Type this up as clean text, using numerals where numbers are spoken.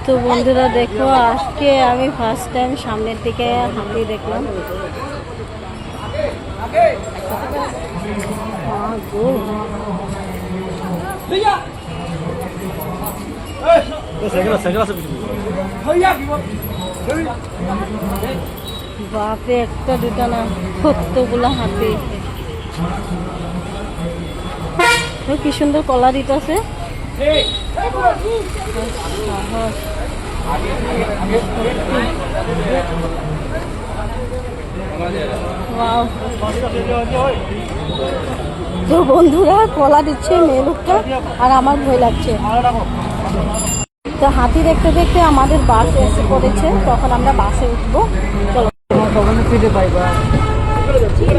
তো বন্ধুরা দেখো, আজকে আমি ফার্স্ট টাইম সামনের দিকে হাতি দেখলাম। বাপরে, একটা দুটা না, কতগুলো হাতি। কি সুন্দর কলা দিতেছে। তো বন্ধুরা, কলা দিচ্ছে মেয়ে লোকটা, আর আমার ভয় লাগছে। তো হাতি দেখতে দেখতে আমাদের বাস এসে পড়েছে, তখন আমরা বাসে উঠবো। চলো।